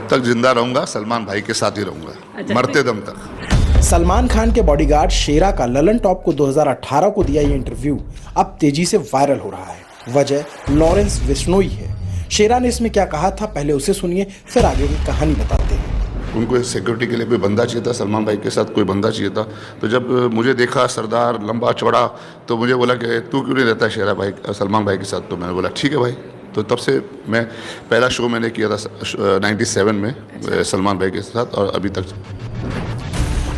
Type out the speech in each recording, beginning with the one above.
जब तक जिंदा रहूंगा सलमान भाई के साथ ही रहूंगा, मरते दम तक। सलमान खान के बॉडीगार्ड शेरा का ललन टॉप को 2018 को दिया ये इंटरव्यू अब तेजी से वायरल हो रहा है। वजह लॉरेंस बिश्नोई है। शेरा ने इसमें क्या कहा था, पहले उसे सुनिए, फिर आगे की कहानी बताते हैं। उनको सिक्योरिटी के लिए कोई बंदा चाहिए था, सलमान भाई के साथ कोई बंदा चाहिए था। तो जब मुझे देखा सरदार लंबा चौड़ा, तो मुझे बोला कि तू क्यों नहीं रहता शेरा भाई सलमान भाई के साथ। तो मैंने बोला ठीक है भाई। तो तब से मैं पहला शो मैंने किया था 97 में सलमान भाई के साथ, और अभी तक।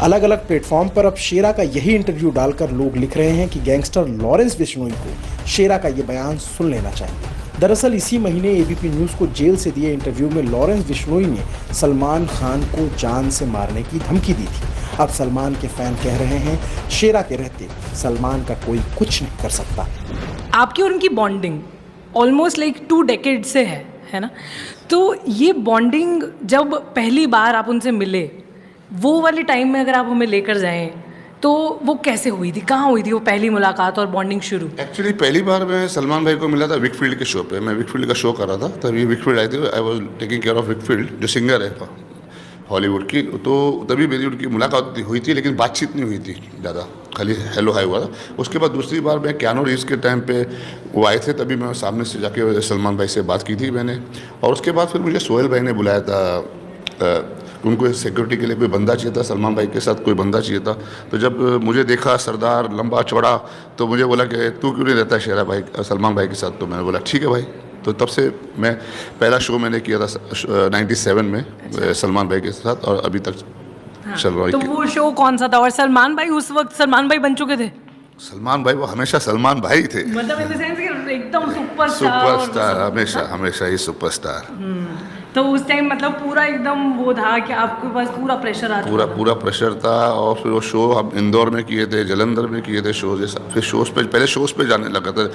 अलग अलग प्लेटफॉर्म पर अब शेरा का यही इंटरव्यू डालकर लोग लिख रहे हैं कि गैंगस्टर लॉरेंस बिश्नोई को शेरा का ये बयान सुन लेना चाहिए। दरअसल इसी महीने एबीपी न्यूज़ को जेल से दिए इंटरव्यू में लॉरेंस बिश्नोई ने सलमान खान को जान से मारने की धमकी दी थी। अब सलमान के फैन कह रहे हैं शेरा के रहते सलमान का कोई कुछ नहीं कर सकता। आपकी और उनकी बॉन्डिंग ऑलमोस्ट लाइक 2 डेकेड से है ना। तो ये बॉन्डिंग जब पहली बार आप उनसे मिले, वो वाले टाइम में अगर आप हमें लेकर जाएं तो वो कैसे हुई थी, कहाँ हुई थी वो पहली मुलाकात और बॉन्डिंग शुरू? एक्चुअली पहली बार मैं सलमान भाई को मिला था विकफील्ड के शो पे। मैं विकफील्ड का शो कर रहा था, तभी विकफील्ड आई थी। I was taking care of Wickfield, जो सिंगर है हॉलीवुड की। तो तभी मेरी उनकी मुलाकात हुई थी, लेकिन बातचीत नहीं हुई थी ज़्यादा, खाली हेलो हाय हुआ था। उसके बाद दूसरी बार मैं कियानू रीव्स के टाइम पे वो आए थे, तभी मैं सामने से जाके सलमान भाई से बात की थी मैंने। और उसके बाद फिर मुझे सोहेल भाई ने बुलाया था, उनको सिक्योरिटी के लिए कोई बंदा चाहिए था, सलमान भाई के साथ कोई बंदा चाहिए था। तो जब मुझे देखा सरदार लंबा चौड़ा, तो मुझे बोला कि तू क्यों नहीं रहता शेरा भाई सलमान भाई के साथ। तो मैंने बोला ठीक है भाई। तो तब से मैं पहला शो मैंने किया था 97 में सलमान भाई के साथ, और अभी तक चल रहा है। तो वो शो कौन सा था, और सलमान भाई उस वक्त सलमान भाई बन चुके थे? सलमान भाई वो हमेशा सलमान भाई थे, मतलब इन द सेंस कि एकदम सुपरस्टार, हमेशा ही सुपरस्टार। तो उस टाइम मतलब पूरा एकदम वो था कि आपके पास पूरा प्रेशर आता था? पूरा प्रेशर था। और फिर वो शो हम इंदौर में किए थे, जलंधर में किए थे शो जैसा। फिर शोज़ पे पहले शोज़ पे जाने लगा था।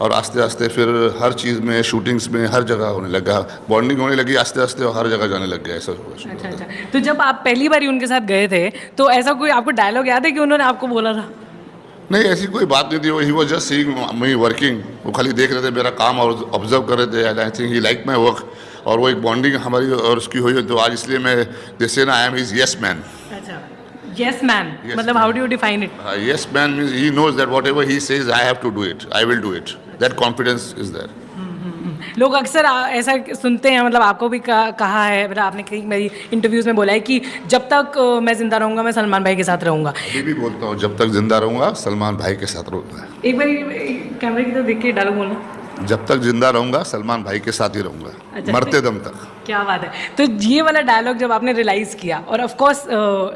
और आस्ते आस्ते फिर हर चीज़ में, शूटिंग्स में, हर जगह होने लगा, बॉन्डिंग होने लगी आस्ते आस्ते, और हर जगह जाने लग गया ऐसा। अच्छा। तो जब आप पहली बार उनके साथ गए थे, तो ऐसा कोई आपको डायलॉग याद है कि उन्होंने आपको बोला था? नहीं, ऐसी कोई बात नहीं थी। He was just seeing me working. वो खाली देख रहे थे मेरा काम और ऑब्जर्व कर रहे थे। And I think he like my work. और वो एक बॉन्डिंग हमारी और उसकी हुई। तो आज इसलिए मैं जैसे ना I am his yes man. अच्छा, यस मैन मतलब how do you define it? Yes man means he knows that whatever he says I have to do it, I will do it. That confidence is there. लोग अक्सर ऐसा सुनते हैं, मतलब आपको भी कहा है, मतलब आपने कई मेरी इंटरव्यूज़ में बोला है कि जब तक मैं जिंदा रहूंगा मैं सलमान भाई के साथ रहूंगा। अभी भी बोलता हूँ, जब तक जिंदा रहूंगा सलमान भाई के साथ रहूंगा। एक बार कैमरे की तरफ देख के डायलॉग बोलना। जब तक जिंदा रहूंगा सलमान भाई के साथ ही रहूंगा, अच्छा, मरते दम तक। क्या बात है। तो ये वाला डायलॉग जब आपने रियलाइज़ किया, और ऑफ कोर्स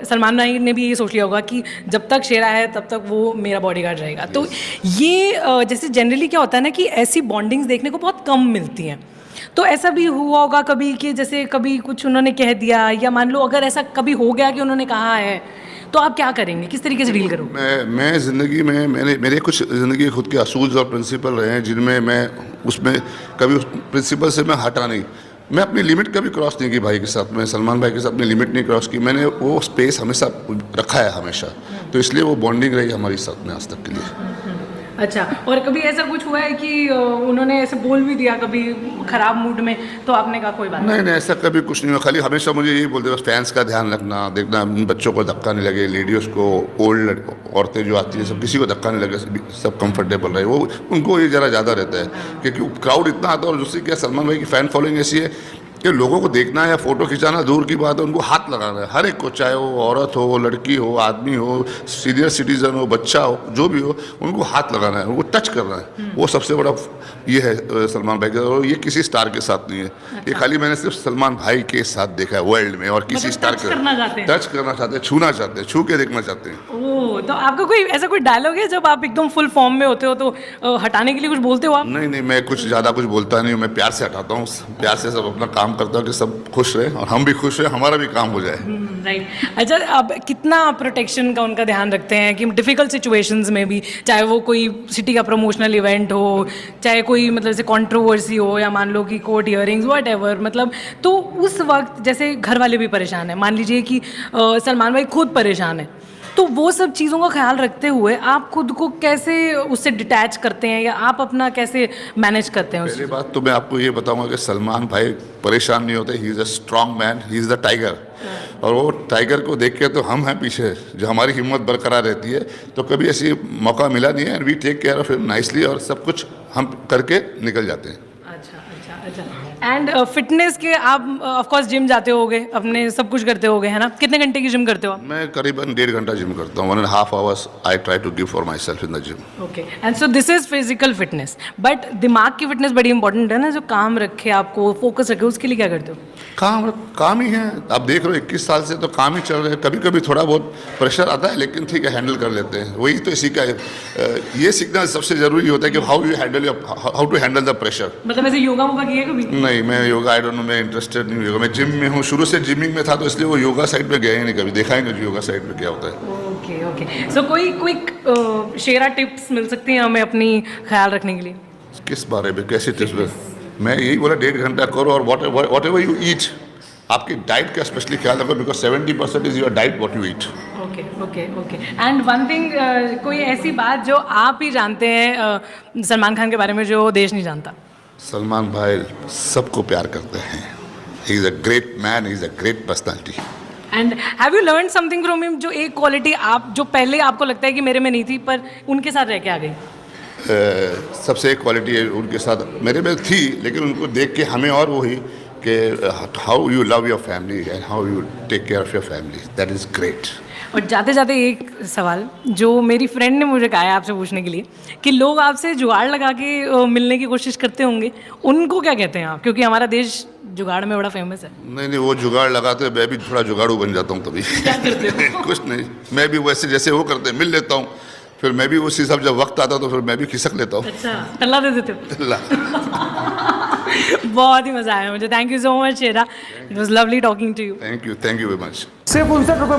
सलमान भाई ने भी ये सोच लिया होगा कि जब तक शेरा है तब तक वो मेरा बॉडीगार्ड रहेगा। तो ये जैसे जनरली क्या होता है ना कि ऐसी बॉन्डिंग्स देखने को बहुत कम मिलती हैं। तो ऐसा भी हुआ होगा कभी कि जैसे कभी कुछ उन्होंने कह दिया, या मान लो अगर ऐसा कभी हो गया कि उन्होंने कहा है, तो आप क्या करेंगे, किस तरीके से डील करोगे? मैं ज़िंदगी में मेरे कुछ ज़िंदगी खुद के असूल्स और प्रिंसिपल रहे हैं, जिनमें मैं उसमें कभी उस प्रिंसिपल से मैं हटा नहीं। मैं अपनी लिमिट कभी क्रॉस नहीं की भाई के साथ। मैं सलमान भाई के साथ अपनी लिमिट नहीं क्रॉस की। मैंने वो स्पेस हमेशा रखा है हमेशा। तो इसलिए वो बॉन्डिंग रही हमारी साथ में आज तक के लिए। अच्छा, और कभी ऐसा कुछ हुआ है कि उन्होंने ऐसे बोल भी दिया कभी खराब मूड में, तो आपने कहा कोई बात नहीं, ऐसा कभी कुछ नहीं हुआ। खाली हमेशा मुझे यही बोलते बस फैंस का ध्यान रखना, देखना बच्चों को धक्का नहीं लगे, लेडीज़ को, ओल्ड औरतें जो आती हैं सब, किसी को धक्का नहीं लगे, सब कंफर्टेबल रहे। वो उनको ये ज़रा ज़्यादा रहता है क्योंकि क्राउड इतना आता है। और दूसरी क्या, सलमान भाई की फ़ैन फॉलोइंग ऐसी है कि लोगों को देखना या फोटो खिंचाना दूर की बात है, उनको हाथ लगाना है हर एक को, चाहे वो औरत हो, लड़की हो, आदमी हो, सीनियर सिटीजन हो, बच्चा हो, जो भी हो, उनको हाथ लगाना है, उनको टच करना है। वो सबसे बड़ा ये है सलमान भाई का। और ये किसी स्टार के साथ नहीं है। ये खाली मैंने सिर्फ सलमान भाई के साथ देखा है वर्ल्ड में। और किसी स्टार के टच करना चाहते हैं, छूना चाहते हैं, छू के देखना चाहते हैं। ओह, तो आपका कोई ऐसा कोई डायलॉग है जब आप एकदम फुल फॉर्म में होते हो तो हटाने के लिए कुछ बोलते हो आप? नहीं, मैं कुछ ज़्यादा कुछ बोलता नहीं हूँ। मैं प्यार से हटाता हूँ, प्यार से सब अपना काम करता हूँ कि सब खुश रहे और हम भी खुश रहे, हमारा भी काम हो जाए। राइट। अच्छा, अब कितना प्रोटेक्शन का उनका ध्यान रखते हैं कि डिफ़िकल्ट सिचुएशंस में भी, चाहे वो कोई सिटी का प्रमोशनल इवेंट हो, चाहे कोई मतलब जैसे कंट्रोवर्सी हो, या मान लो कि कोर्ट हियरिंग्स व्हाटएवर, मतलब तो उस वक्त जैसे घर वाले भी परेशान हैं, मान लीजिए कि सलमान भाई खुद परेशान है, तो वो सब चीज़ों का ख्याल रखते हुए आप खुद को कैसे उससे डिटैच करते हैं या आप अपना कैसे मैनेज करते हैं पहली बात तो मैं आपको ये बताऊंगा कि सलमान भाई परेशान नहीं होते, he is a strong man, he is the tiger. और वो टाइगर को देख के तो हम हैं पीछे, जो हमारी हिम्मत बरकरार रहती है। तो कभी ऐसी मौका मिला नहीं है, and we take care of him nicely, और सब कुछ हम करके निकल जाते हैं। अच्छा। एंड फिटनेस के आप ऑफ कोर्स जिम जाते होगे, अपने सब कुछ करते होगे, है ना? कितने घंटे की जिम करते हो आप? मैं करीबन 1.5 घंटा जिम करता हूँ, 1.5 hours I try to give for myself in the gym. Okay, and so this is physical fitness, but दिमाग की फिटनेस बड़ी इंपॉर्टेंट है ना, जो काम रखे आपको, फोकस रखे, उसके लिए क्या करते हो? काम ही है। आप देख रहे हो 21 साल से तो काम ही चल रहे हैं। कभी कभी थोड़ा बहुत प्रेशर आता है, लेकिन ठीक है, हैंडल कर लेते हैं। वही तो इसी का ये सीखना सबसे ज़रूरी होता है कि how to handle the pressure. मतलब ऐसे योगा वोगा किया कभी? नहीं, मैं योगा आई डोंट नो, मैं इंटरेस्टेड नहीं हूँ योगा। मैं जिम में हूँ, शुरू से जिमिंग में था, तो इसलिए वो योगा साइड में गया ही नहीं, कभी देखा ही नहीं योगा साइड में क्या होता है। ओके, सो कोई क्विक शेरा टिप्स मिल सकती हैं हमें अपनी ख्याल रखने के लिए? किस बारे में, कैसे टिप्स? मैं यही बोला, 1.5 घंटा करो, और वॉट एवर यू ईट, आपकी डाइट का स्पेशली ख्याल रखो, because 70% is your diet what you eat. Okay. And one thing, कोई ऐसी बात जो आप ही जानते हैं सलमान खान के बारे में जो देश नहीं जानता? सलमान भाई सबको प्यार करते हैं। He is a great man, he is a great personality. And have you learn something from him, जो एक क्वालिटी आप जो पहले आपको लगता है कि मेरे में नहीं थी पर उनके साथ रह के आ गई? सबसे एक क्वालिटी उनके साथ मेरे में थी, लेकिन उनको देख के हमें और वो हुई कि how you love your family and how you take care of your family, that is great. और जाते जाते एक सवाल जो मेरी फ्रेंड ने मुझे कहा है आपसे पूछने के लिए, कि लोग आपसे जुगाड़ लगा के मिलने की कोशिश करते होंगे, उनको क्या कहते हैं आप? क्योंकि हमारा देश जुगाड़ में बड़ा फेमस है। नहीं, वो जुगाड़ लगाते, मैं भी थोड़ा जुगाड़ू बन जाता हूँ तभी। क्या करते हो? कुछ नहीं, मैं भी वैसे जैसे वो करते मिल लेता हूँ, फिर मैं भी उसी हिसाब जब वक्त आता तो फिर मैं भी खिसक लेता हूँ। अच्छा, टल्ला दे देते हो? अल्लाह। बहुत ही मज़ा आया मुझे। Thank you so much Shera, it was lovely talking to you. Thank you very much. सिर्फ 59 रुपये